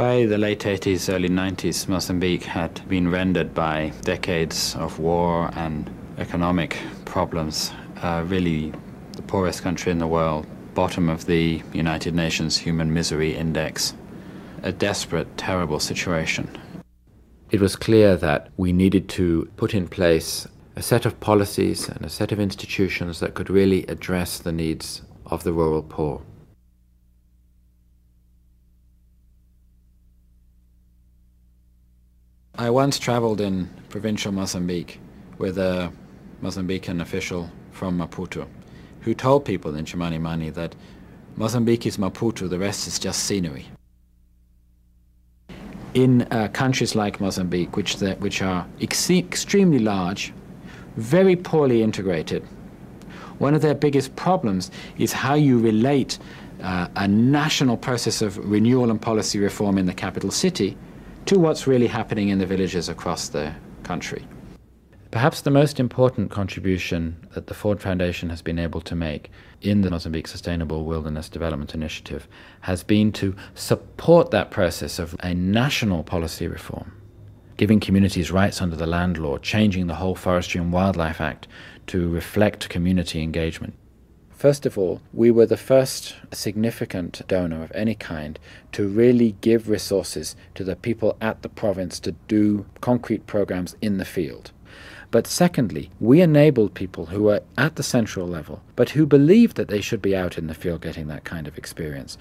By the late 80s, early 90s, Mozambique had been rendered by decades of war and economic problems, really the poorest country in the world, bottom of the United Nations Human Misery Index, a desperate, terrible situation. It was clear that we needed to put in place a set of policies and a set of institutions that could really address the needs of the rural poor. I once traveled in provincial Mozambique with a Mozambican official from Maputo who told people in Chimanimani that Mozambique is Maputo, the rest is just scenery. In countries like Mozambique, which are extremely large, very poorly integrated, one of their biggest problems is how you relate a national process of renewal and policy reform in the capital city to what's really happening in the villages across the country. Perhaps the most important contribution that the Ford Foundation has been able to make in the Mozambique Sustainable Wilderness Development Initiative has been to support that process of a national policy reform, giving communities rights under the land law, changing the whole Forestry and Wildlife Act to reflect community engagement. First of all, we were the first significant donor of any kind to really give resources to the people at the province to do concrete programs in the field. But secondly, we enabled people who were at the central level, but who believed that they should be out in the field getting that kind of experience.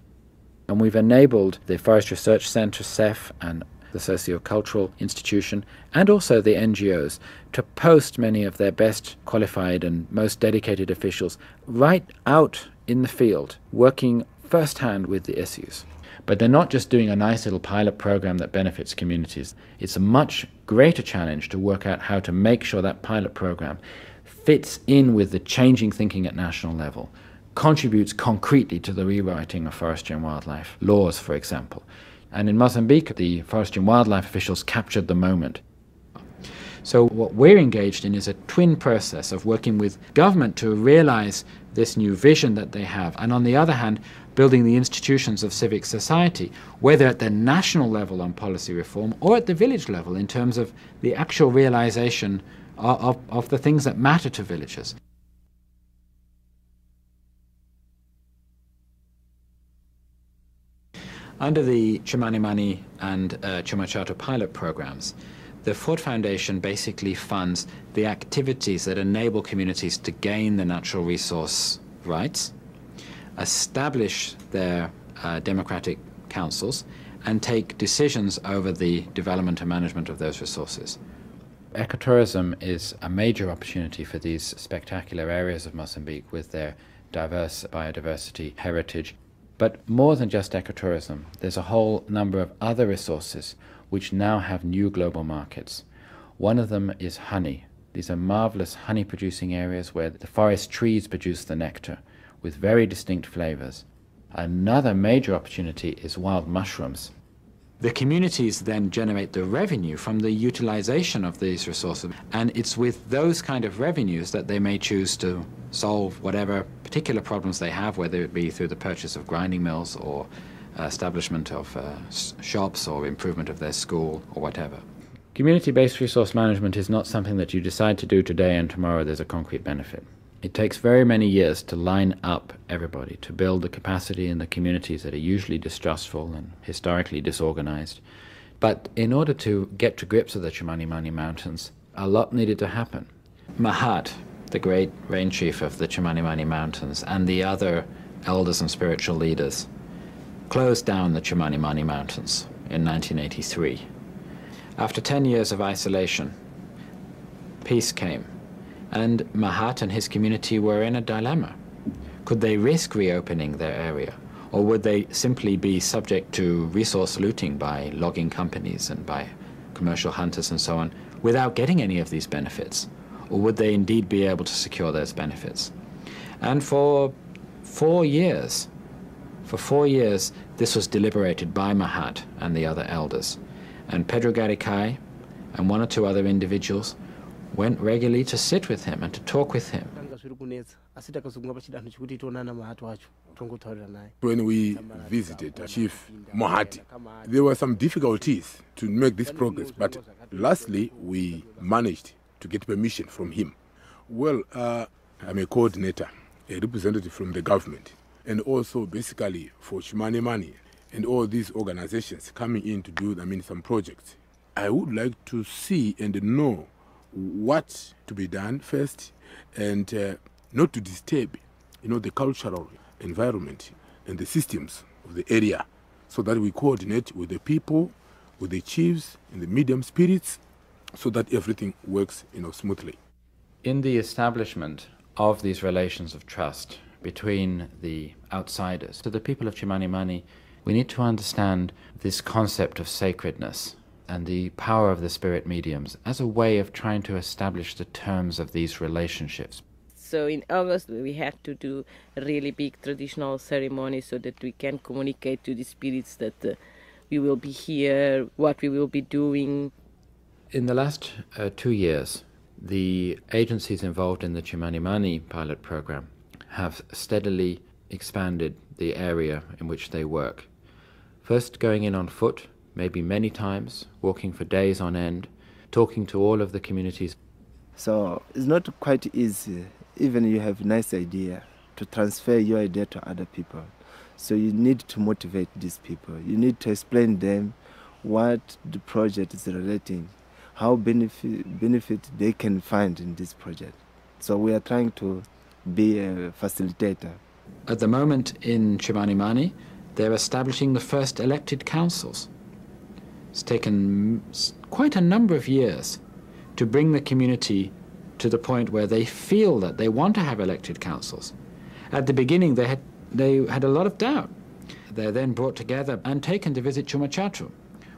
And we've enabled the Forest Research Centre, CEF, and the Socio-Cultural Institution, and also the NGOs, to post many of their best qualified and most dedicated officials right out in the field, working firsthand with the issues. But they're not just doing a nice little pilot program that benefits communities. It's a much greater challenge to work out how to make sure that pilot program fits in with the changing thinking at national level, contributes concretely to the rewriting of forestry and wildlife laws, for example. And in Mozambique, the forestry and wildlife officials captured the moment. So what we're engaged in is a twin process of working with government to realize this new vision that they have, and on the other hand, building the institutions of civic society, whether at the national level on policy reform or at the village level in terms of the actual realization of the things that matter to villagers. Under the Chimanimani and Chumachato pilot programs, the Ford Foundation basically funds the activities that enable communities to gain the natural resource rights, establish their democratic councils, and take decisions over the development and management of those resources. Ecotourism is a major opportunity for these spectacular areas of Mozambique with their diverse biodiversity heritage. But more than just ecotourism, there's a whole number of other resources which now have new global markets. One of them is honey. These are marvelous honey-producing areas where the forest trees produce the nectar with very distinct flavors. Another major opportunity is wild mushrooms. The communities then generate the revenue from the utilization of these resources, and it's with those kind of revenues that they may choose to solve whatever particular problems they have, whether it be through the purchase of grinding mills or establishment of shops or improvement of their school or whatever. Community-based resource management is not something that you decide to do today and tomorrow there's a concrete benefit. It takes very many years to line up everybody, to build the capacity in the communities that are usually distrustful and historically disorganized. But in order to get to grips with the Chimanimani Mountains, a lot needed to happen. Mahat, the great rain chief of the Chimanimani Mountains, and the other elders and spiritual leaders closed down the Chimanimani Mountains in 1983. After 10 years of isolation, peace came. And Mahat and his community were in a dilemma. Could they risk reopening their area? Or would they simply be subject to resource looting by logging companies and by commercial hunters and so on without getting any of these benefits? Or would they indeed be able to secure those benefits? And for 4 years, this was deliberated by Mahat and the other elders. And Pedro Garikai and one or two other individuals went regularly to sit with him and to talk with him. When we visited Chief Mohati, there were some difficulties to make this progress, but lastly we managed to get permission from him. Well, I'm a coordinator, a representative from the government, and also basically for Chimani and all these organizations coming in to do, some projects. I would like to see and know what to be done first, and not to disturb, the cultural environment and the systems of the area, so that we coordinate with the people, with the chiefs and the medium spirits, so that everything works, smoothly. In the establishment of these relations of trust between the outsiders to the people of Chimanimani, we need to understand this concept of sacredness and the power of the spirit mediums as a way of trying to establish the terms of these relationships. So in August we have to do a really big traditional ceremony so that we can communicate to the spirits that we will be here, what we will be doing. In the last 2 years, the agencies involved in the Chimanimani pilot program have steadily expanded the area in which they work. First going in on foot, maybe many times, walking for days on end, talking to all of the communities. So it's not quite easy, even you have a nice idea, to transfer your idea to other people. So you need to motivate these people. You need to explain them what the project is relating, how benefit they can find in this project. So we are trying to be a facilitator. At the moment in Chimanimani, they're establishing the first elected councils. It's taken quite a number of years to bring the community to the point where they feel that they want to have elected councils. At the beginning, they had a lot of doubt. They're then brought together and taken to visit Chumachatu,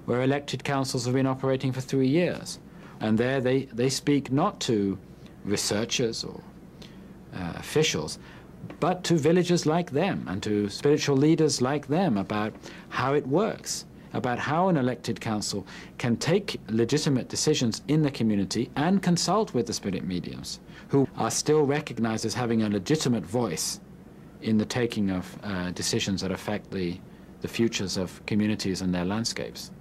where elected councils have been operating for 3 years. And there they speak not to researchers or officials, but to villagers like them and to spiritual leaders like them about how it works, about how an elected council can take legitimate decisions in the community and consult with the spirit mediums, who are still recognized as having a legitimate voice in the taking of decisions that affect the futures of communities and their landscapes.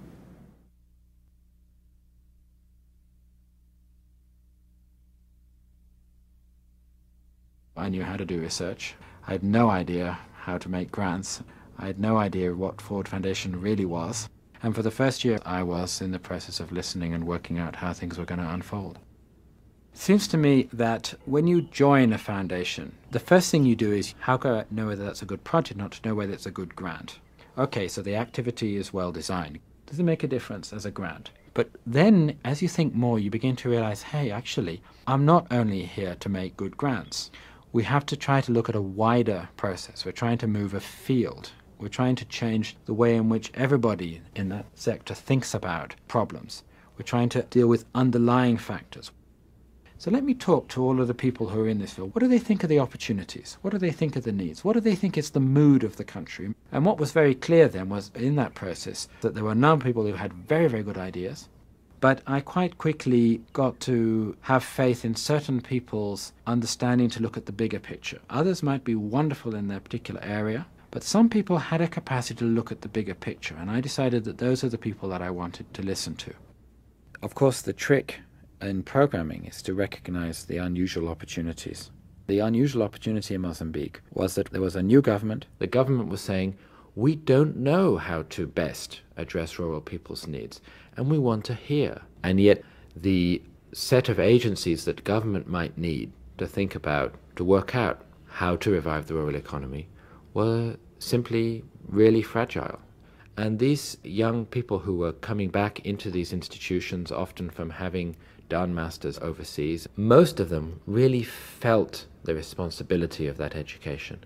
I knew how to do research. I had no idea how to make grants. I had no idea what Ford Foundation really was. And for the first year, I was in the process of listening and working out how things were going to unfold. It seems to me that when you join a foundation, the first thing you do is, how can I know whether that's a good project, not to know whether it's a good grant? Okay, so the activity is well designed. Does it make a difference as a grant? But then, as you think more, you begin to realize, hey, actually, I'm not only here to make good grants. We have to try to look at a wider process. We're trying to move afield. We're trying to change the way in which everybody in that sector thinks about problems. We're trying to deal with underlying factors. So let me talk to all of the people who are in this field. What do they think of the opportunities? What do they think of the needs? What do they think is the mood of the country? And what was very clear then was, in that process, that there were a number of people who had very, very good ideas. But I quite quickly got to have faith in certain people's understanding to look at the bigger picture. Others might be wonderful in their particular area, but some people had a capacity to look at the bigger picture, and I decided that those are the people that I wanted to listen to. Of course, the trick in programming is to recognize the unusual opportunities. The unusual opportunity in Mozambique was that there was a new government. The government was saying, we don't know how to best address rural people's needs, and we want to hear. And yet the set of agencies that government might need to think about, to work out how to revive the rural economy, were simply really fragile. And these young people who were coming back into these institutions, often from having done masters overseas, most of them really felt the responsibility of that education.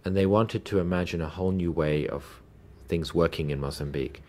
And they wanted to imagine a whole new way of things working in Mozambique.